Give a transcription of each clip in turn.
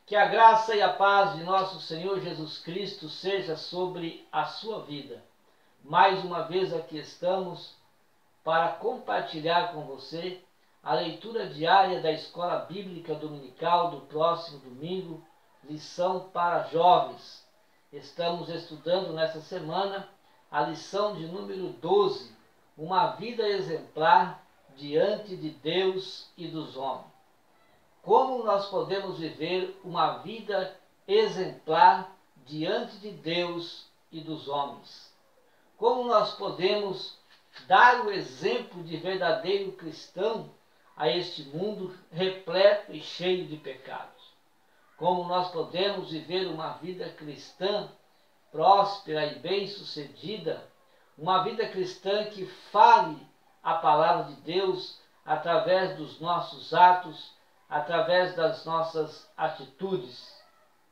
Que a graça e a paz de nosso Senhor Jesus Cristo seja sobre a sua vida. Mais uma vez aqui estamos para compartilhar com você a leitura diária da Escola Bíblica Dominical do próximo domingo, lição para jovens. Estamos estudando nessa semana a lição de número 12, uma vida exemplar diante de Deus e dos homens. Como nós podemos viver uma vida exemplar diante de Deus e dos homens? Como nós podemos dar o exemplo de verdadeiro cristão a este mundo repleto e cheio de pecados? Como nós podemos viver uma vida cristã próspera e bem-sucedida, uma vida cristã que fale a palavra de Deus através dos nossos atos, através das nossas atitudes?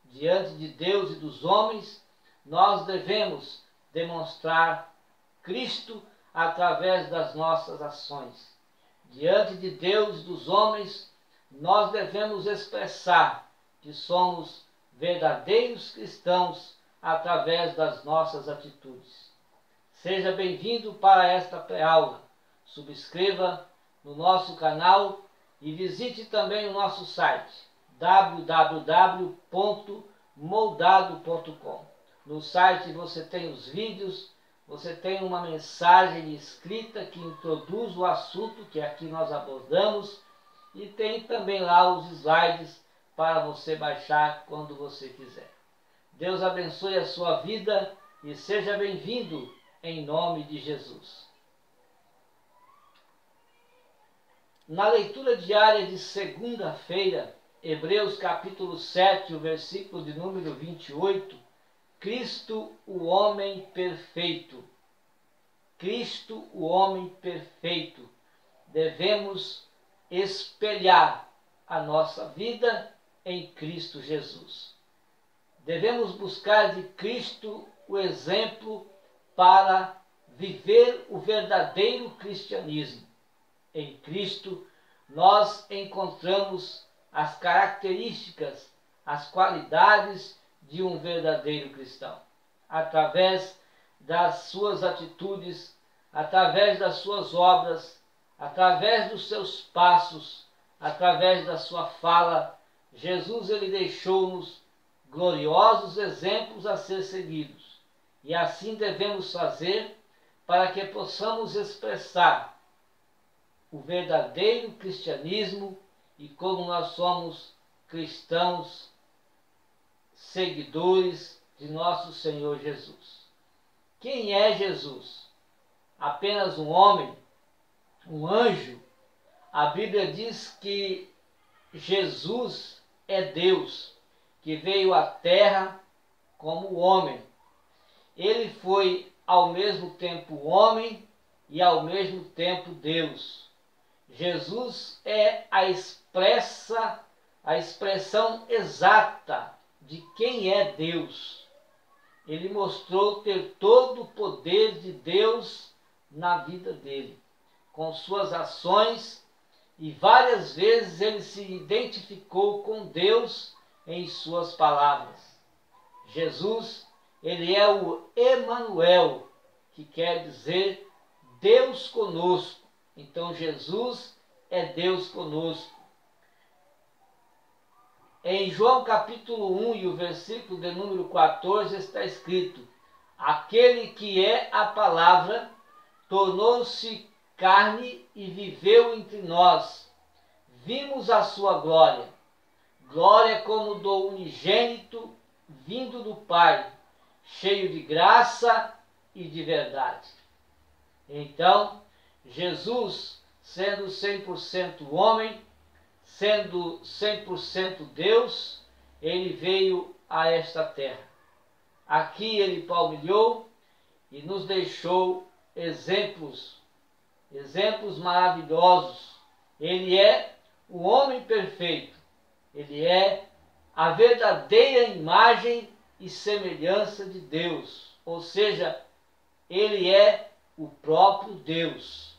Diante de Deus e dos homens, nós devemos demonstrar Cristo através das nossas ações. Diante de Deus e dos homens, nós devemos expressar que somos verdadeiros cristãos através das nossas atitudes. Seja bem-vindo para esta pré-aula. Subscreva no nosso canal e visite também o nosso site www.moldado.com. No site você tem os vídeos, você tem uma mensagem escrita que introduz o assunto que aqui nós abordamos e tem também lá os slides para você baixar quando você quiser. Deus abençoe a sua vida e seja bem-vindo em nome de Jesus. Na leitura diária de segunda-feira, Hebreus capítulo 7, o versículo de número 28, Cristo, o homem perfeito. Cristo, o homem perfeito. Devemos espelhar a nossa vida em Cristo Jesus. Devemos buscar de Cristo o exemplo para viver o verdadeiro cristianismo. Em Cristo, nós encontramos as características, as qualidades de um verdadeiro cristão. Através das suas atitudes, através das suas obras, através dos seus passos, através da sua fala, Jesus ele deixou-nos gloriosos exemplos a ser seguidos. E assim devemos fazer para que possamos expressar o verdadeiro cristianismo e como nós somos cristãos, seguidores de nosso Senhor Jesus. Quem é Jesus? Apenas um homem? Um anjo? A Bíblia diz que Jesus é Deus, que veio à terra como homem. Ele foi ao mesmo tempo homem e ao mesmo tempo Deus. Jesus é a expressão exata de quem é Deus. Ele mostrou ter todo o poder de Deus na vida dele, com suas ações, e várias vezes ele se identificou com Deus em suas palavras. Jesus, ele é o Emanuel, que quer dizer Deus conosco. Então Jesus é Deus conosco. Em João capítulo 1 e o versículo de número 14 está escrito: aquele que é a palavra tornou-se carne e viveu entre nós. Vimos a sua glória, glória como do unigênito vindo do Pai, cheio de graça e de verdade. Então, Jesus, sendo 100% homem, sendo 100% Deus, ele veio a esta terra. Aqui ele palmilhou e nos deixou exemplos maravilhosos. Ele é o homem perfeito. Ele é a verdadeira imagem e semelhança de Deus. Ou seja, ele é o próprio Deus.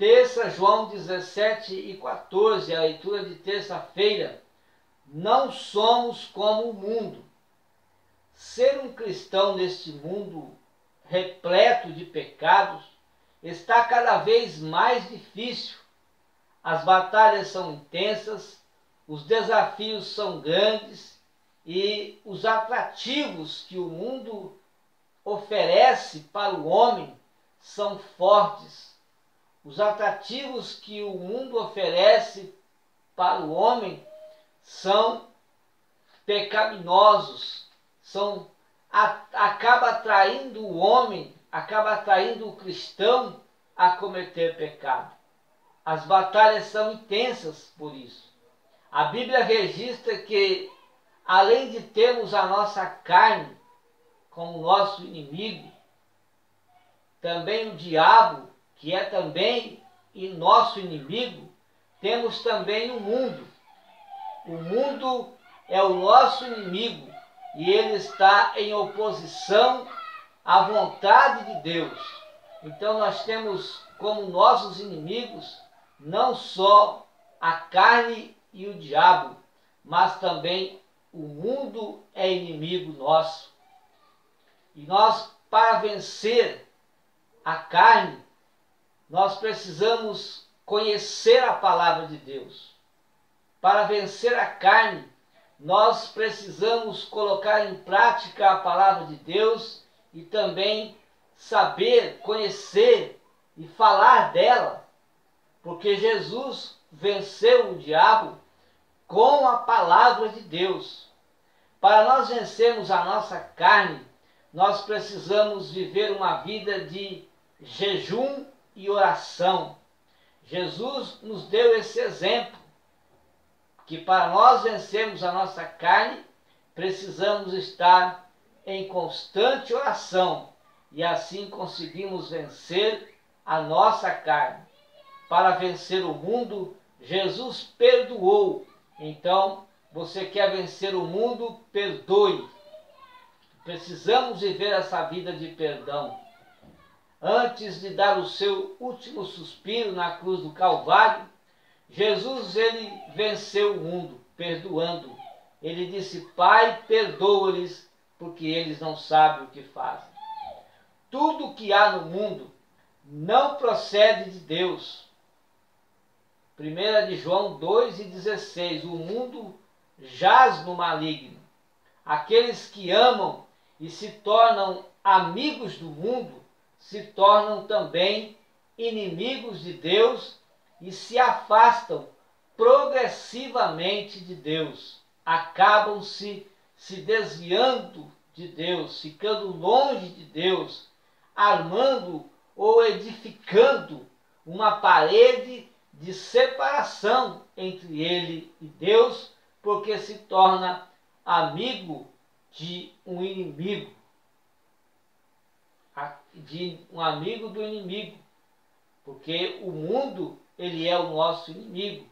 Terça, João 17:14, a leitura de terça-feira. Não somos como o mundo. Ser um cristão neste mundo repleto de pecados está cada vez mais difícil. As batalhas são intensas, os desafios são grandes e os atrativos que o mundo oferece para o homem são fortes. Os atrativos que o mundo oferece para o homem são pecaminosos, acaba atraindo o homem, acaba atraindo o cristão a cometer pecado. As batalhas são intensas por isso. A Bíblia registra que, além de termos a nossa carne como nosso inimigo, também o diabo, que é também nosso inimigo, temos também o mundo. O mundo é o nosso inimigo e ele está em oposição à vontade de Deus. Então nós temos como nossos inimigos não só a carne e o diabo, mas também o mundo é inimigo nosso. E nós, para vencer a carne, nós precisamos conhecer a palavra de Deus. Para vencer a carne, nós precisamos colocar em prática a palavra de Deus e também saber, conhecer e falar dela, porque Jesus venceu o diabo com a palavra de Deus. Para nós vencermos a nossa carne, nós precisamos viver uma vida de jejum e oração. Jesus nos deu esse exemplo, que para nós vencermos a nossa carne, precisamos estar em constante oração, e assim conseguimos vencer a nossa carne. Para vencer o mundo, Jesus perdoou. Então, você quer vencer o mundo? Perdoe. Precisamos viver essa vida de perdão. Antes de dar o seu último suspiro na cruz do Calvário, Jesus, ele venceu o mundo, perdoando. Ele disse: Pai, perdoa-lhes, porque eles não sabem o que fazem. Tudo o que há no mundo não procede de Deus. 1 de João 2:16, o mundo jaz no maligno. Aqueles que amam e se tornam amigos do mundo, se tornam também inimigos de Deus e se afastam progressivamente de Deus. Acabam se desviando de Deus, ficando longe de Deus, armando ou edificando uma parede de separação entre ele e Deus, porque se torna amigo de um inimigo, de um amigo do inimigo, porque o mundo, ele é o nosso inimigo,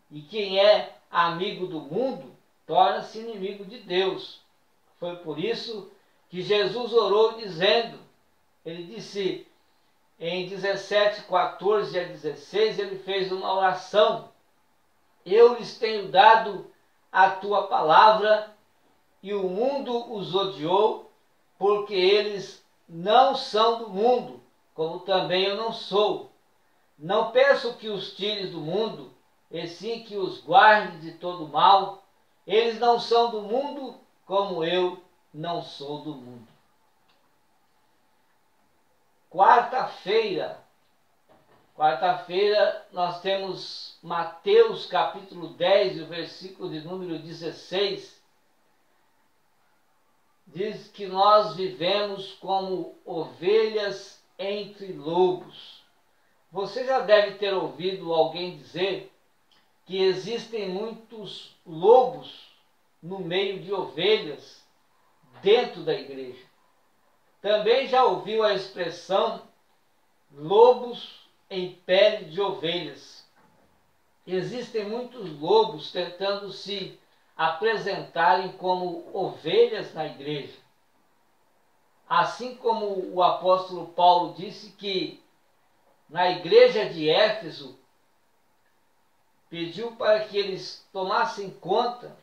e quem é amigo do mundo torna-se inimigo de Deus. Foi por isso que Jesus orou dizendo, ele disse em 17:14-16, ele fez uma oração: eu lhes tenho dado a tua palavra e o mundo os odiou, porque eles não são do mundo, como também eu não sou. Não peço que os tires do mundo, e sim que os guarde de todo mal. Eles não são do mundo, como eu não sou do mundo. Quarta-feira nós temos Mateus capítulo 10, o versículo de número 16. Diz que nós vivemos como ovelhas entre lobos. Você já deve ter ouvido alguém dizer que existem muitos lobos no meio de ovelhas dentro da igreja. Também já ouviu a expressão lobos em pele de ovelhas. Existem muitos lobos tentando se apresentarem como ovelhas na igreja. Assim como o apóstolo Paulo disse que na igreja de Éfeso, pediu para que eles tomassem conta,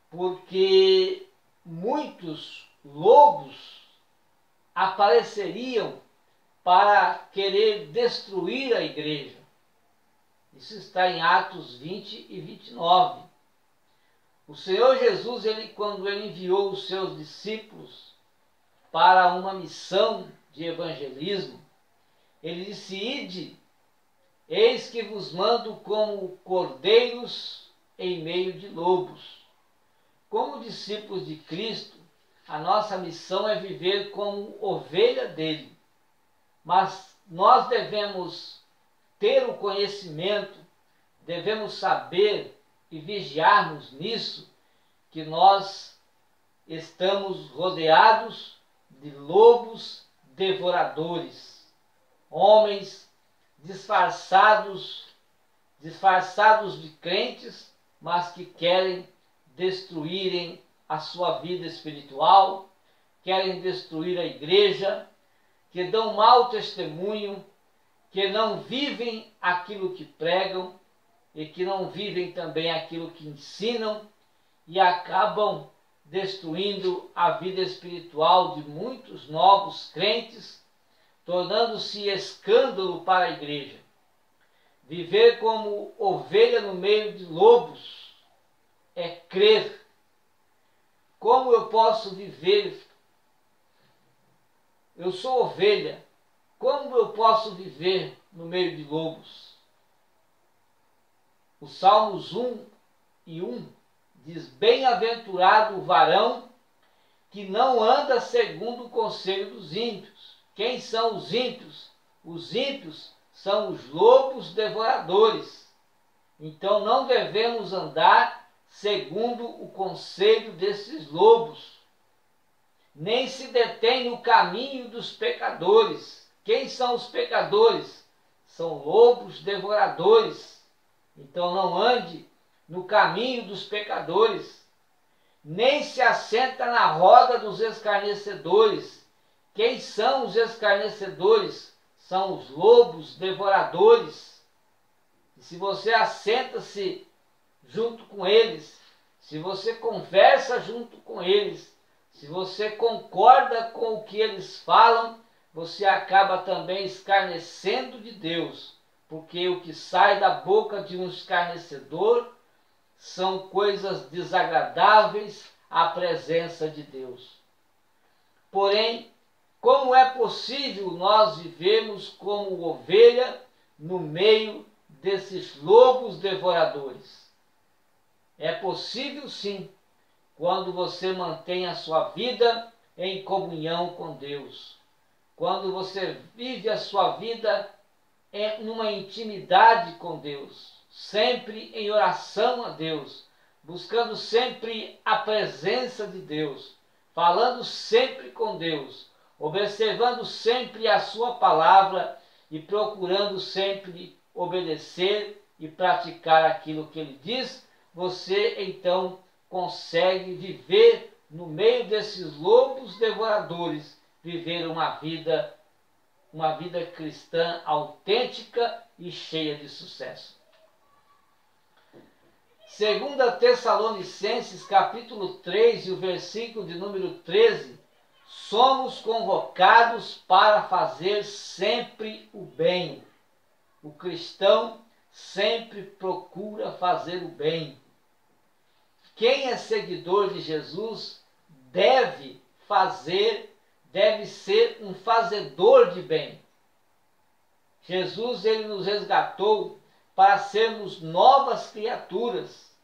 porque muitos lobos apareceriam para querer destruir a igreja. Isso está em Atos 20 e 29. O Senhor Jesus, quando ele enviou os seus discípulos para uma missão de evangelismo, ele disse: ide, eis que vos mando como cordeiros em meio de lobos. Como discípulos de Cristo, a nossa missão é viver como ovelha dele. Mas nós devemos ter o conhecimento, devemos saber e vigiarmos nisso, que nós estamos rodeados de lobos devoradores, homens disfarçados de crentes, mas que querem destruírem a sua vida espiritual, querem destruir a igreja, que dão mau testemunho, que não vivem aquilo que pregam e que não vivem também aquilo que ensinam e acabam destruindo a vida espiritual de muitos novos crentes, tornando-se escândalo para a igreja. Viver como ovelha no meio de lobos é crer. Como eu posso viver? Eu sou ovelha. Como eu posso viver no meio de lobos? Os Salmos 1:1 diz: bem-aventurado o varão que não anda segundo o conselho dos ímpios. Quem são os ímpios? Os ímpios são os lobos devoradores. Então não devemos andar segundo o conselho desses lobos, nem se detém no caminho dos pecadores. Quem são os pecadores? São lobos devoradores. Então não ande no caminho dos pecadores, nem se assenta na roda dos escarnecedores. Quem são os escarnecedores? São os lobos devoradores. E se você assenta-se junto com eles, se você conversa junto com eles, se você concorda com o que eles falam, você acaba também escarnecendo de Deus, porque o que sai da boca de um escarnecedor são coisas desagradáveis à presença de Deus. Porém, como é possível nós vivermos como ovelha no meio desses lobos devoradores? É possível sim, quando você mantém a sua vida em comunhão com Deus. Quando você vive a sua vida numa intimidade com Deus, sempre em oração a Deus, buscando sempre a presença de Deus, falando sempre com Deus, observando sempre a sua palavra e procurando sempre obedecer e praticar aquilo que ele diz, você então consegue viver no meio desses lobos devoradores, viver uma vida cristã autêntica e cheia de sucesso. 2 Tessalonicenses capítulo 3 e o versículo de número 13, somos convocados para fazer sempre o bem. O cristão sempre procura fazer o bem. Quem é seguidor de Jesus deve ser um fazedor de bem. Jesus, ele nos resgatou para sermos novas criaturas.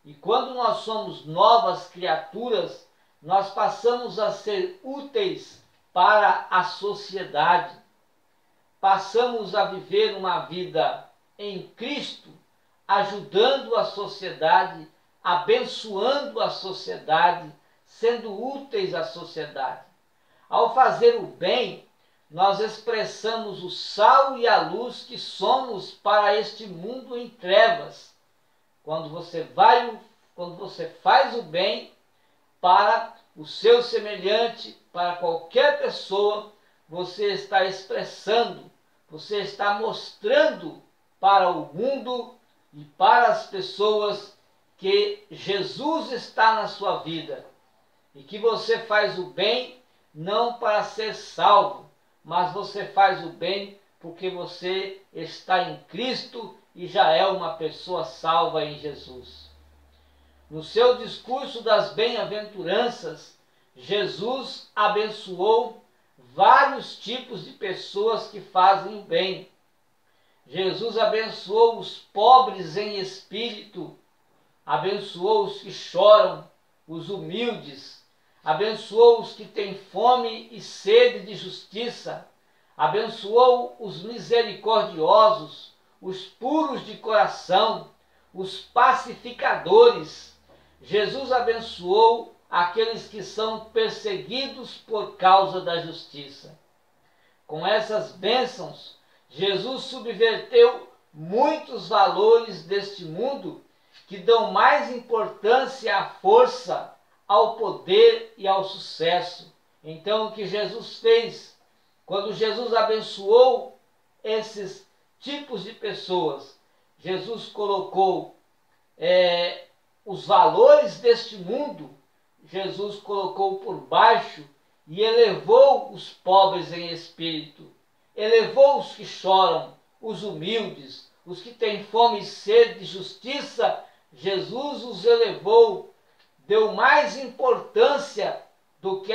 E quando nós somos novas criaturas, nós passamos a ser úteis para a sociedade. Passamos a viver uma vida em Cristo, ajudando a sociedade, abençoando a sociedade, sendo úteis à sociedade. Ao fazer o bem, nós expressamos o sal e a luz que somos para este mundo em trevas. Quando você faz o bem para o seu semelhante, para qualquer pessoa, você está expressando, você está mostrando para o mundo e para as pessoas que Jesus está na sua vida e que você faz o bem não para ser salvo, mas você faz o bem porque você está em Cristo e já é uma pessoa salva em Jesus. No seu discurso das bem-aventuranças, Jesus abençoou vários tipos de pessoas que fazem o bem. Jesus abençoou os pobres em espírito, abençoou os que choram, os humildes, abençoou os que têm fome e sede de justiça, abençoou os misericordiosos, os puros de coração, os pacificadores. Jesus abençoou aqueles que são perseguidos por causa da justiça. Com essas bênçãos, Jesus subverteu muitos valores deste mundo que dão mais importância à força, ao poder e ao sucesso. Então, o que Jesus fez? Quando Jesus abençoou esses tipos de pessoas, Jesus colocou os valores deste mundo, Jesus colocou por baixo e elevou os pobres em espírito, elevou os que choram, os humildes, os que têm fome e sede de justiça. Jesus os elevou, deu mais importância do que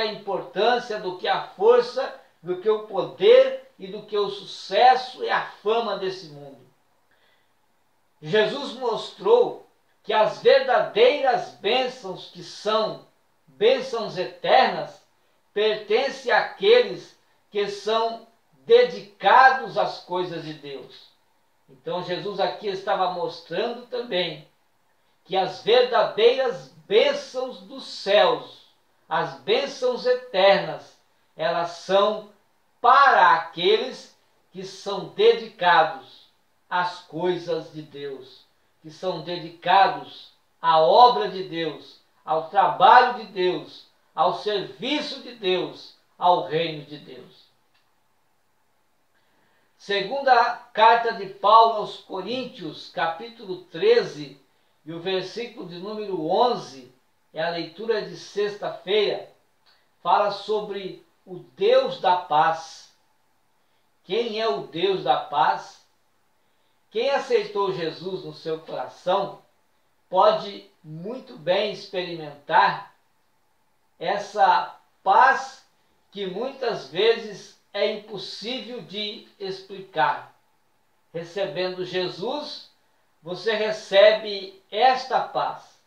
a força, do que o poder e do que o sucesso e a fama desse mundo. Jesus mostrou que as verdadeiras bênçãos, que são bênçãos eternas, pertencem àqueles que são dedicados às coisas de Deus. Então Jesus aqui estava mostrando também que as verdadeiras bênçãos dos céus, as bênçãos eternas, elas são para aqueles que são dedicados às coisas de Deus, que são dedicados à obra de Deus, ao trabalho de Deus, ao serviço de Deus, ao reino de Deus. Segunda carta de Paulo aos Coríntios, capítulo 13, e o versículo de número 11, é a leitura de sexta-feira, fala sobre o Deus da paz. Quem é o Deus da paz? Quem aceitou Jesus no seu coração pode muito bem experimentar essa paz que muitas vezes é impossível de explicar. Recebendo Jesus, você recebe esta paz.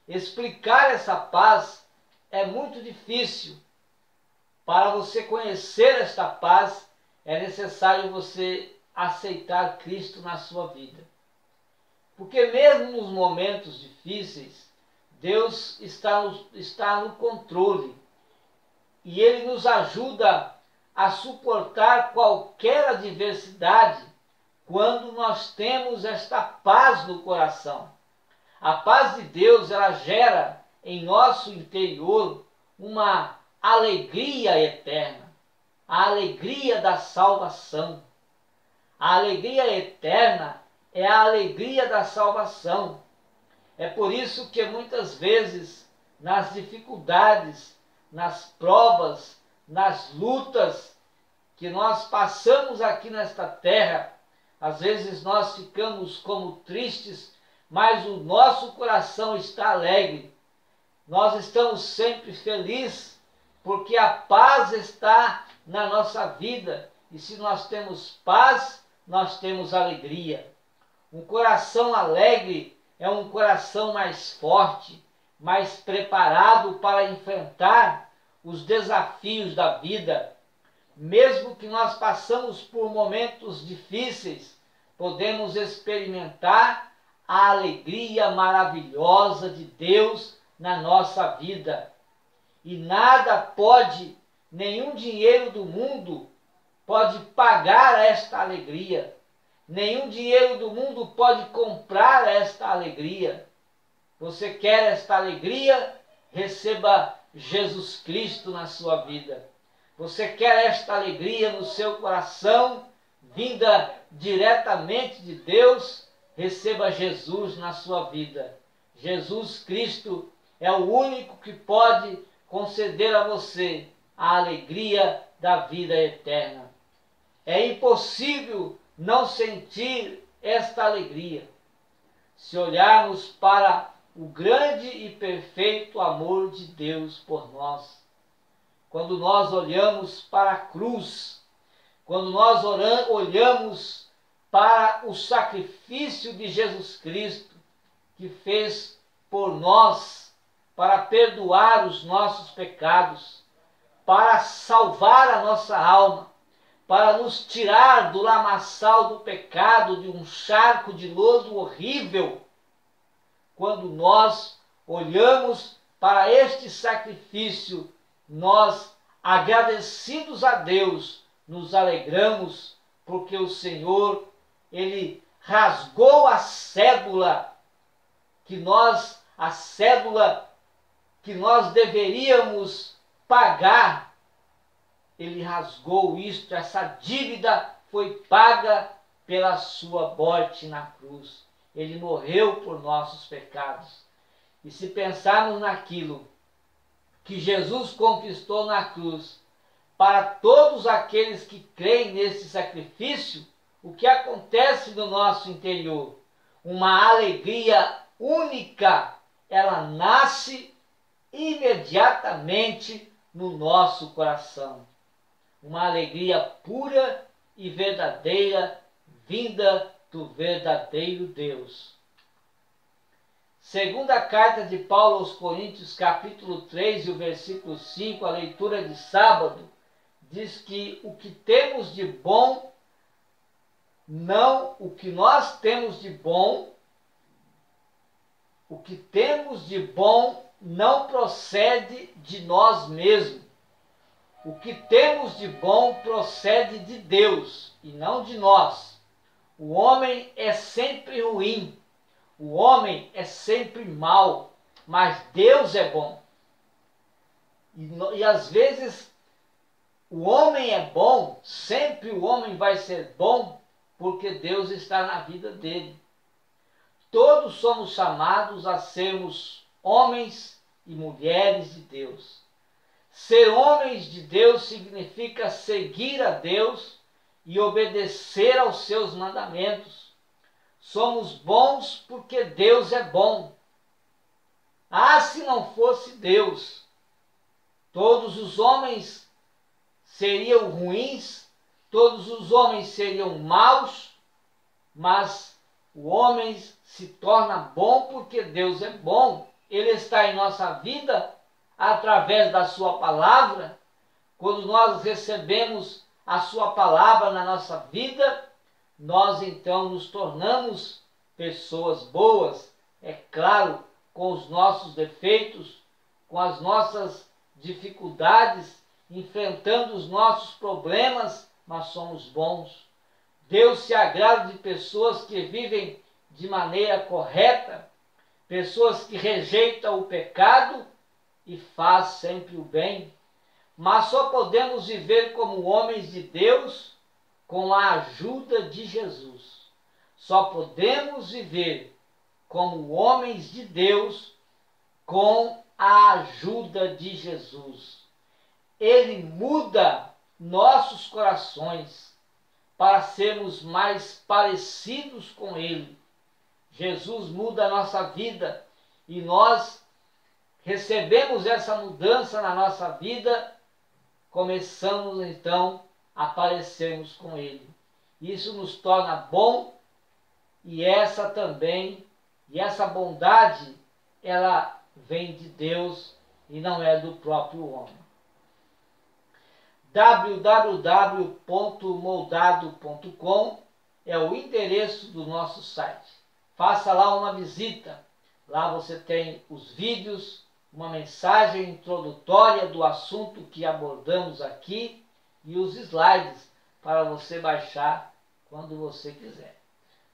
Explicar essa paz é muito difícil. Para você conhecer esta paz, é necessário você aceitar Cristo na sua vida. Porque mesmo nos momentos difíceis, Deus está no controle e Ele nos ajuda a suportar qualquer adversidade quando nós temos esta paz no coração. A paz de Deus, ela gera em nosso interior uma alegria eterna, a alegria da salvação. A alegria eterna é a alegria da salvação. É por isso que muitas vezes nas dificuldades, nas provas, nas lutas que nós passamos aqui nesta terra, às vezes nós ficamos como tristes, mas o nosso coração está alegre. Nós estamos sempre felizes, porque a paz está na nossa vida. E se nós temos paz, nós temos alegria. Um coração alegre é um coração mais forte, mais preparado para enfrentar os desafios da vida. Mesmo que nós passamos por momentos difíceis, podemos experimentar a alegria maravilhosa de Deus na nossa vida. E nada pode, nenhum dinheiro do mundo pode pagar esta alegria. Nenhum dinheiro do mundo pode comprar esta alegria. Você quer esta alegria? Receba Jesus Cristo na sua vida. Você quer esta alegria no seu coração? vinda diretamente de Deus, receba Jesus na sua vida. Jesus Cristo é o único que pode conceder a você a alegria da vida eterna. É impossível não sentir esta alegria se olharmos para o grande e perfeito amor de Deus por nós. Quando nós olhamos para a cruz, quando nós olhamos para o sacrifício de Jesus Cristo, que fez por nós, para perdoar os nossos pecados, para salvar a nossa alma, para nos tirar do lamaçal do pecado, de um charco de lodo horrível. Quando nós olhamos para este sacrifício, nós, agradecidos a Deus, nos alegramos, porque o Senhor, Ele rasgou a cédula que nós deveríamos pagar. Ele rasgou isto, essa dívida foi paga pela sua morte na cruz. Ele morreu por nossos pecados. E se pensarmos naquilo que Jesus conquistou na cruz, para todos aqueles que creem nesse sacrifício, o que acontece no nosso interior? Uma alegria única, ela nasce imediatamente no nosso coração. Uma alegria pura e verdadeira, vinda do verdadeiro Deus. Segunda carta de Paulo aos Coríntios, capítulo 3 e o versículo 5, a leitura de sábado, diz que o que temos de bom, o que temos de bom não procede de nós mesmos. O que temos de bom procede de Deus e não de nós. O homem é sempre ruim, o homem é sempre mau, mas Deus é bom. E às vezes o homem é bom, sempre o homem vai ser bom, porque Deus está na vida dele. Todos somos chamados a sermos homens e mulheres de Deus. Ser homens de Deus significa seguir a Deus e obedecer aos seus mandamentos. Somos bons porque Deus é bom. Ah, se não fosse Deus, todos os homens seriam ruins, todos os homens seriam maus, mas o homem se torna bom porque Deus é bom. Ele está em nossa vida através da sua palavra. Quando nós recebemos a sua palavra na nossa vida, nós então nos tornamos pessoas boas, é claro, com os nossos defeitos, com as nossas dificuldades, enfrentando os nossos problemas, mas somos bons. Deus se agrada de pessoas que vivem de maneira correta, pessoas que rejeitam o pecado e faz sempre o bem. Mas só podemos viver como homens de Deus com a ajuda de Jesus. Só podemos viver como homens de Deus com a ajuda de Jesus. Ele muda nossos corações para sermos mais parecidos com Ele. Jesus muda a nossa vida e nós recebemos essa mudança na nossa vida, começamos então a parecermos com Ele. Isso nos torna bom e essa bondade, ela vem de Deus e não é do próprio homem. www.moldado.com é o endereço do nosso site. Faça lá uma visita. Lá você tem os vídeos, uma mensagem introdutória do assunto que abordamos aqui e os slides para você baixar quando você quiser.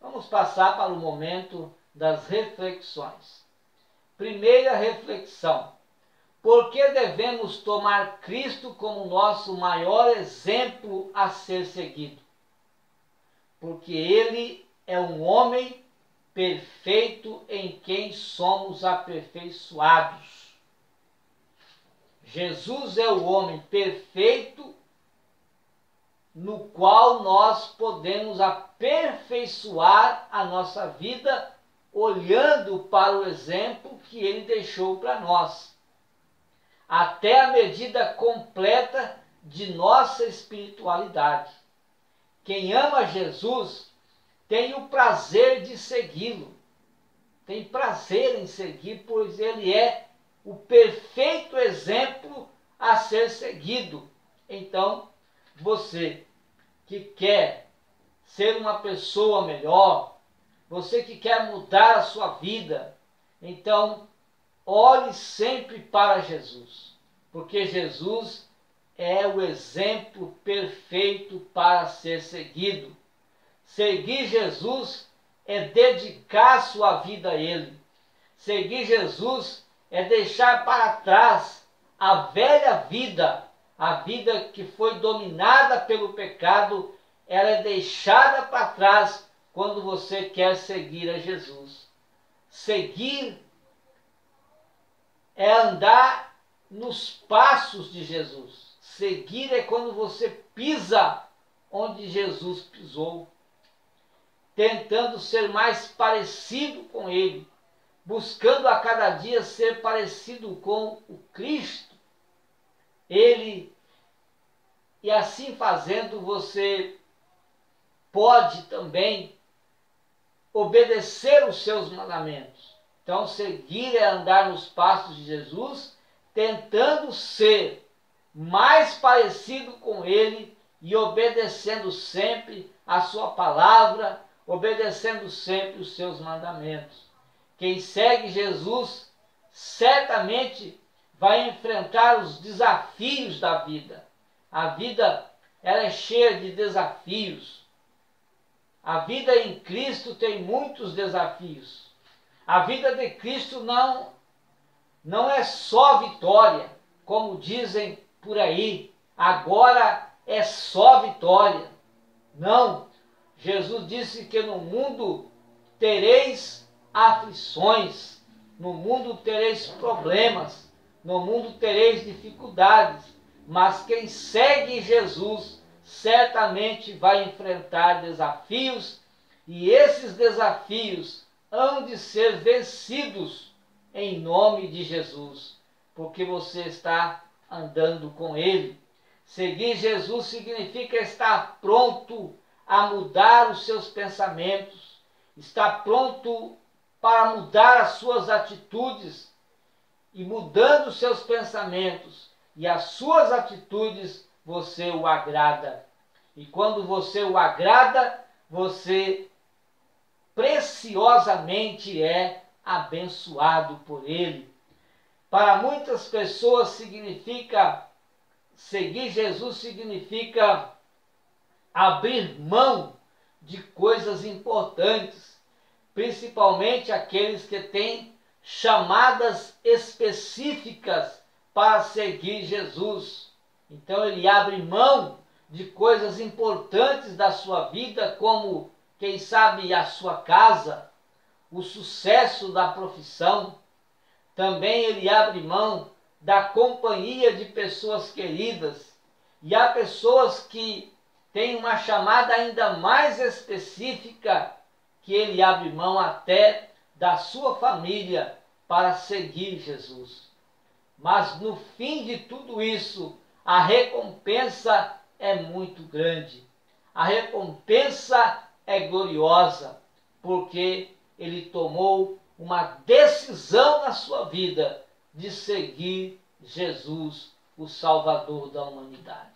Vamos passar para o momento das reflexões. Primeira reflexão: por que devemos tomar Cristo como nosso maior exemplo a ser seguido? porque ele é um homem perfeito em quem somos aperfeiçoados. Jesus é o homem perfeito no qual nós podemos aperfeiçoar a nossa vida olhando para o exemplo que ele deixou para nós, até a medida completa de nossa espiritualidade. Quem ama Jesus tem o prazer de segui-lo, tem prazer em seguir, pois ele é o perfeito exemplo a ser seguido. Então, você que quer ser uma pessoa melhor, você que quer mudar a sua vida, então olhe sempre para Jesus, porque Jesus é o exemplo perfeito para ser seguido. Seguir Jesus é dedicar sua vida a Ele. Seguir Jesus é deixar para trás a velha vida, a vida que foi dominada pelo pecado, ela é deixada para trás quando você quer seguir a Jesus. Seguir é andar nos passos de Jesus. Seguir é quando você pisa onde Jesus pisou, tentando ser mais parecido com Ele, buscando a cada dia ser parecido com o Cristo. E assim fazendo, você pode também obedecer os seus mandamentos. Então, seguir é andar nos passos de Jesus, tentando ser mais parecido com Ele e obedecendo sempre a sua palavra, obedecendo sempre os seus mandamentos. Quem segue Jesus certamente vai enfrentar os desafios da vida. A vida, ela é cheia de desafios. A vida em Cristo tem muitos desafios. A vida de Cristo não é só vitória, como dizem por aí, agora é só vitória. Não, Jesus disse que no mundo tereis aflições, no mundo tereis problemas, no mundo tereis dificuldades, mas quem segue Jesus certamente vai enfrentar desafios, e esses desafios hão de ser vencidos em nome de Jesus, porque você está andando com Ele. Seguir Jesus significa estar pronto a mudar os seus pensamentos, estar pronto para mudar as suas atitudes, e mudando os seus pensamentos e as suas atitudes, você o agrada. E quando você o agrada, você preciosamente é abençoado por Ele. Para muitas pessoas seguir Jesus significa abrir mão de coisas importantes, principalmente aqueles que têm chamadas específicas para seguir Jesus. Então ele abre mão de coisas importantes da sua vida, como, quem sabe, a sua casa, o sucesso da profissão. Também ele abre mão da companhia de pessoas queridas. E há pessoas que têm uma chamada ainda mais específica, que ele abre mão até da sua família para seguir Jesus. Mas no fim de tudo isso, a recompensa é muito grande. A recompensa é gloriosa, porque ele tomou uma decisão na sua vida de seguir Jesus, o Salvador da humanidade.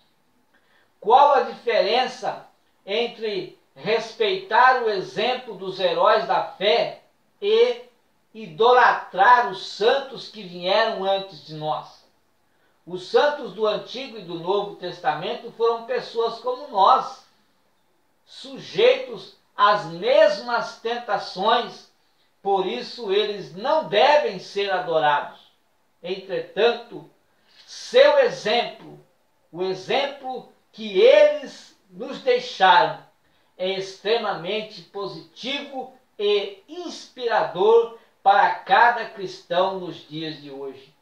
Qual a diferença entre respeitar o exemplo dos heróis da fé e idolatrar os santos que vieram antes de nós? Os santos do Antigo e do Novo Testamento foram pessoas como nós, sujeitos às mesmas tentações, por isso eles não devem ser adorados. Entretanto, seu exemplo, o exemplo que eles nos deixaram, é extremamente positivo e inspirador para cada cristão nos dias de hoje.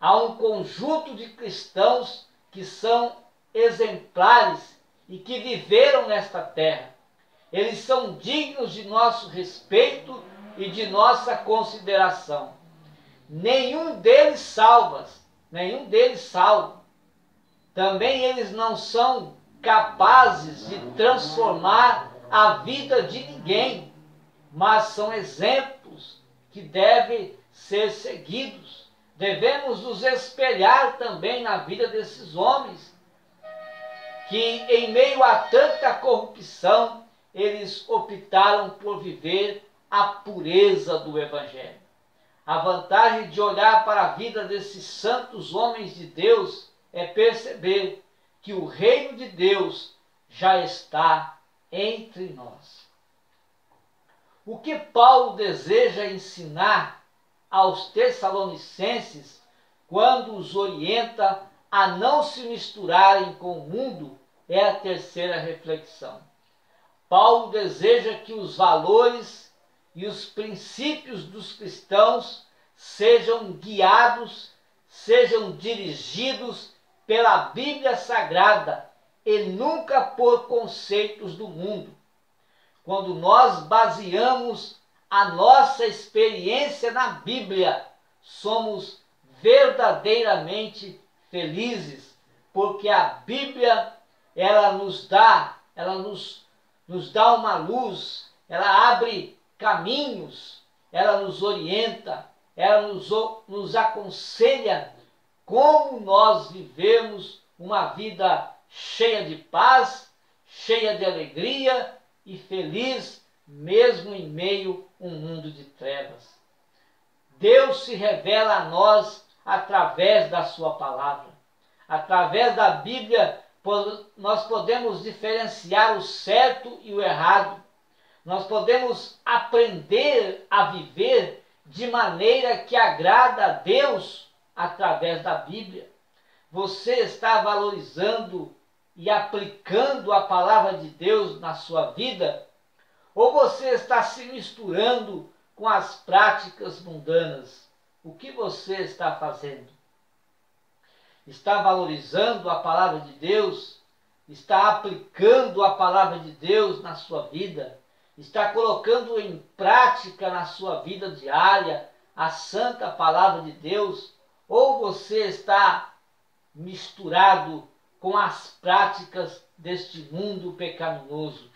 Há um conjunto de cristãos que são exemplares e que viveram nesta terra. Eles são dignos de nosso respeito e de nossa consideração. Nenhum deles salva. Também eles não são capazes de transformar a vida de ninguém, mas são exemplos que devem ser seguidos. Devemos nos espelhar também na vida desses homens, que em meio a tanta corrupção, eles optaram por viver a pureza do Evangelho. A vantagem de olhar para a vida desses santos homens de Deus é perceber que o reino de Deus já está entre nós. O que Paulo deseja ensinar aos Tessalonicenses quando os orienta a não se misturarem com o mundo é a terceira reflexão. Paulo deseja que os valores e os princípios dos cristãos sejam guiados, sejam dirigidos pela Bíblia Sagrada e nunca por conceitos do mundo. Quando nós baseamos a nossa experiência na Bíblia, somos verdadeiramente felizes, porque a Bíblia ela nos dá uma luz, ela abre caminhos, ela nos orienta, ela nos aconselha como nós vivemos uma vida cheia de paz, cheia de alegria e feliz, mesmo em meio a um mundo de trevas. Deus se revela a nós através da sua palavra. Através da Bíblia, nós podemos diferenciar o certo e o errado. Nós podemos aprender a viver de maneira que agrada a Deus através da Bíblia. Você está valorizando e aplicando a palavra de Deus na sua vida? Ou você está se misturando com as práticas mundanas? O que você está fazendo? Está valorizando a palavra de Deus? Está aplicando a palavra de Deus na sua vida? Está colocando em prática na sua vida diária a santa palavra de Deus? Ou você está misturado com as práticas deste mundo pecaminoso?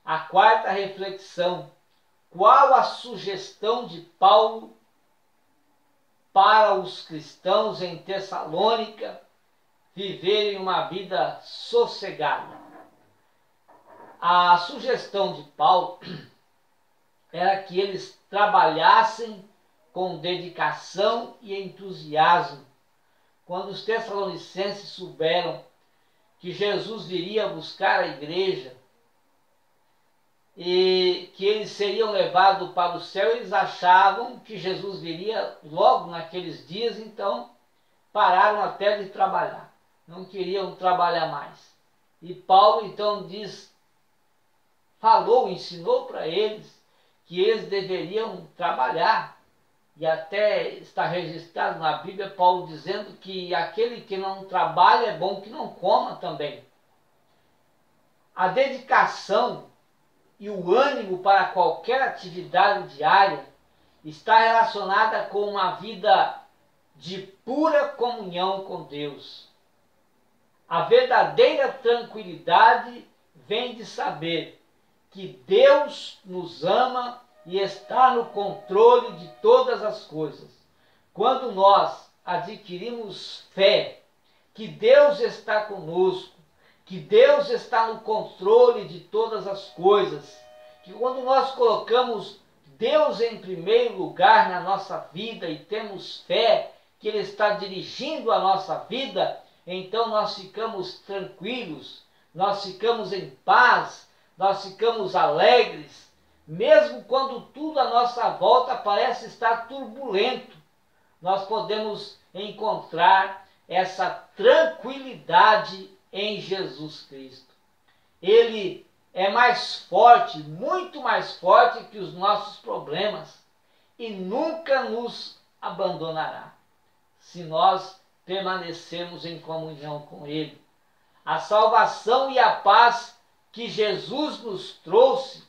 A quarta reflexão: qual a sugestão de Paulo para os cristãos em Tessalônica viverem uma vida sossegada? A sugestão de Paulo era que eles trabalhassem com dedicação e entusiasmo. Quando os tessalonicenses souberam que Jesus viria buscar a igreja e que eles seriam levados para o céu, eles achavam que Jesus viria logo naqueles dias, então pararam até de trabalhar, não queriam trabalhar mais. E Paulo então ensinou para eles que eles deveriam trabalhar. E até está registrado na Bíblia Paulo dizendo que aquele que não trabalha é bom que não coma também. A dedicação e o ânimo para qualquer atividade diária está relacionada com uma vida de pura comunhão com Deus. A verdadeira tranquilidade vem de saber que Deus nos ama e está no controle de todas as coisas. Quando nós adquirimos fé que Deus está conosco, que Deus está no controle de todas as coisas, que quando nós colocamos Deus em primeiro lugar na nossa vida e temos fé que Ele está dirigindo a nossa vida, então nós ficamos tranquilos, nós ficamos em paz, nós ficamos alegres, mesmo quando tudo à nossa volta parece estar turbulento. Nós podemos encontrar essa tranquilidade em Jesus Cristo. Ele é mais forte, muito mais forte que os nossos problemas e nunca nos abandonará, se nós permanecermos em comunhão com Ele. A salvação e a paz que Jesus nos trouxe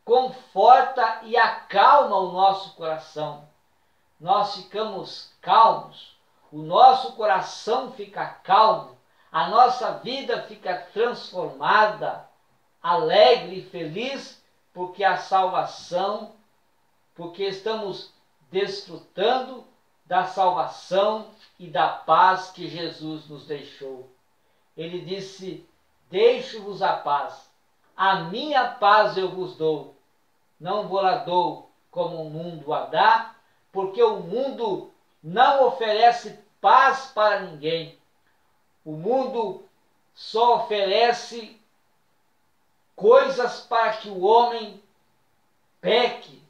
conforta e acalma o nosso coração. Nós ficamos calmos, o nosso coração fica calmo, a nossa vida fica transformada, alegre e feliz, porque a salvação, porque estamos desfrutando da salvação e da paz que Jesus nos deixou. Ele disse: deixo-vos a paz, a minha paz eu vos dou, não vou lá dou como o mundo a dá, porque o mundo não oferece paz para ninguém. O mundo só oferece coisas para que o homem peque,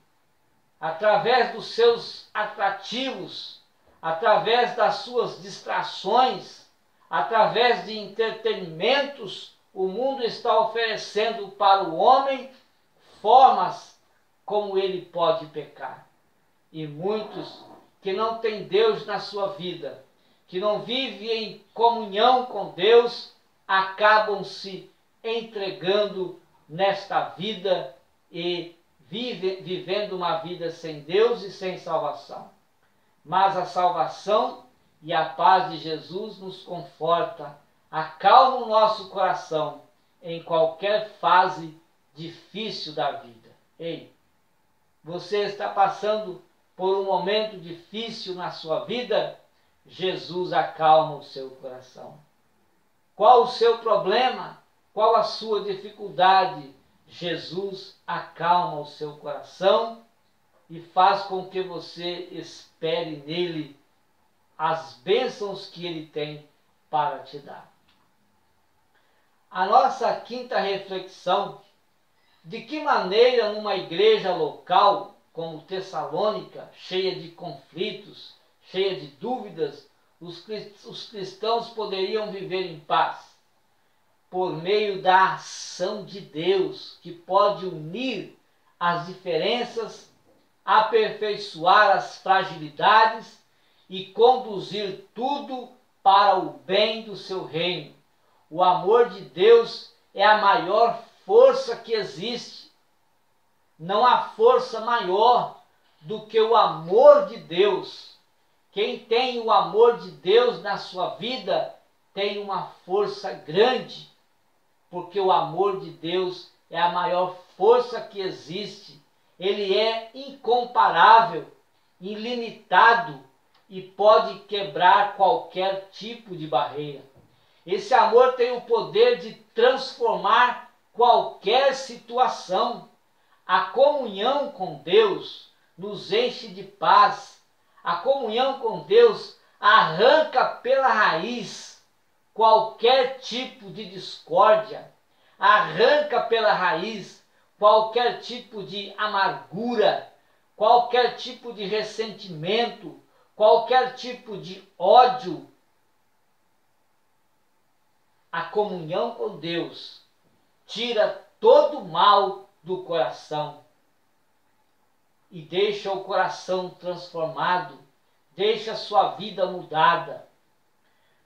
através dos seus atrativos, através das suas distrações, através de entretenimentos. O mundo está oferecendo para o homem formas como ele pode pecar. E muitos que não têm Deus na sua vida, que não vivem em comunhão com Deus, acabam se entregando nesta vida e vivendo uma vida sem Deus e sem salvação. Mas a salvação e a paz de Jesus nos conforta, acalma o nosso coração em qualquer fase difícil da vida. Ei, você está passando por um momento difícil na sua vida? Jesus acalma o seu coração. Qual o seu problema? Qual a sua dificuldade? Jesus acalma o seu coração e faz com que você espere nele as bênçãos que ele tem para te dar. A nossa quinta reflexão: de que maneira numa igreja local como Tessalônica, cheia de conflitos, cheia de dúvidas, os cristãos poderiam viver em paz? Por meio da ação de Deus, que pode unir as diferenças, aperfeiçoar as fragilidades e conduzir tudo para o bem do seu reino. O amor de Deus é a maior força que existe. Não há força maior do que o amor de Deus. Quem tem o amor de Deus na sua vida tem uma força grande, porque o amor de Deus é a maior força que existe. Ele é incomparável, ilimitado e pode quebrar qualquer tipo de barreira. Esse amor tem o poder de transformar qualquer situação. A comunhão com Deus nos enche de paz. A comunhão com Deus arranca pela raiz qualquer tipo de discórdia, arranca pela raiz qualquer tipo de amargura, qualquer tipo de ressentimento, qualquer tipo de ódio. A comunhão com Deus tira todo o mal do coração e deixa o coração transformado, deixa a sua vida mudada.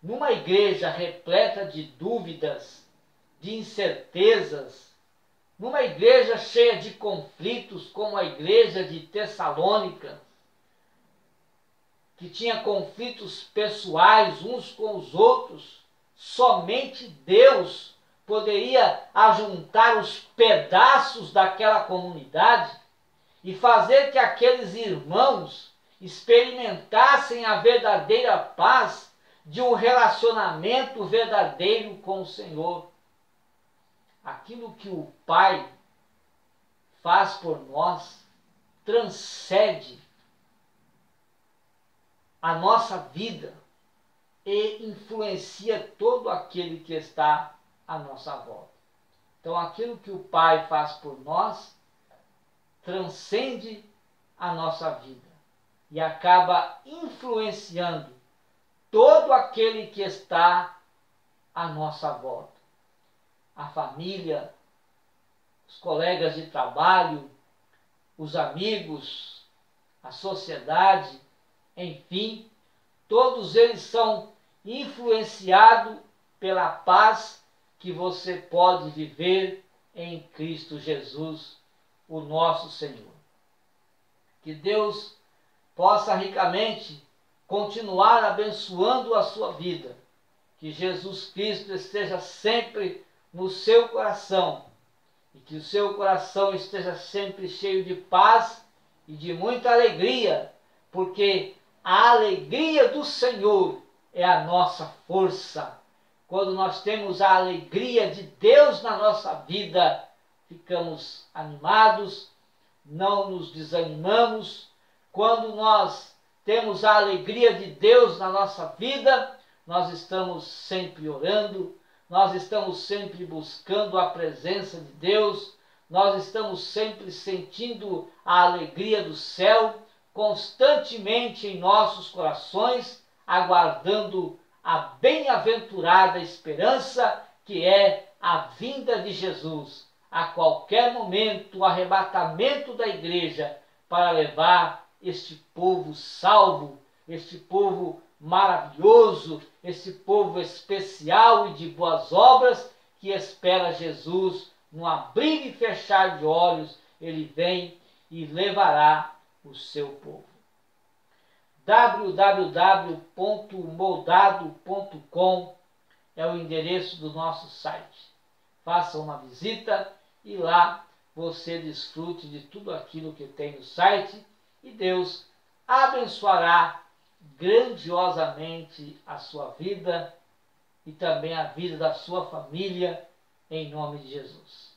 Numa igreja repleta de dúvidas, de incertezas, numa igreja cheia de conflitos, como a igreja de Tessalônica, que tinha conflitos pessoais uns com os outros, somente Deus poderia ajuntar os pedaços daquela comunidade e fazer que aqueles irmãos experimentassem a verdadeira paz de um relacionamento verdadeiro com o Senhor. Aquilo que o Pai faz por nós transcende a nossa vida e influencia todo aquele que está à nossa volta. Então, aquilo que o Pai faz por nós transcende a nossa vida e acaba influenciando todo aquele que está à nossa volta. a família, os colegas de trabalho, os amigos, a sociedade, enfim, todos eles são influenciados pela paz que você pode viver em Cristo Jesus, o nosso Senhor. Que Deus possa ricamente continuar abençoando a sua vida. Que Jesus Cristo esteja sempre no seu coração e que o seu coração esteja sempre cheio de paz e de muita alegria, porque a alegria do Senhor é a nossa força. Quando nós temos a alegria de Deus na nossa vida, ficamos animados, não nos desanimamos. Quando nós temos a alegria de Deus na nossa vida, nós estamos sempre orando, nós estamos sempre buscando a presença de Deus, nós estamos sempre sentindo a alegria do céu, constantemente em nossos corações, aguardando a bem-aventurada esperança que é a vinda de Jesus. A qualquer momento, o arrebatamento da igreja para levar este povo salvo, este povo maravilhoso, esse povo especial e de boas obras que espera Jesus. No abrir e fechar de olhos, ele vem e levará o seu povo. www.moldado.com é o endereço do nosso site. Faça uma visita e lá você desfrute de tudo aquilo que tem no site e Deus abençoará grandiosamente a sua vida e também a vida da sua família, em nome de Jesus.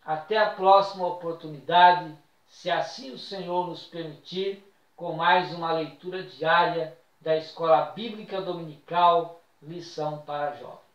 Até a próxima oportunidade, se assim o Senhor nos permitir, com mais uma leitura diária da Escola Bíblica Dominical, Lição para Jovens.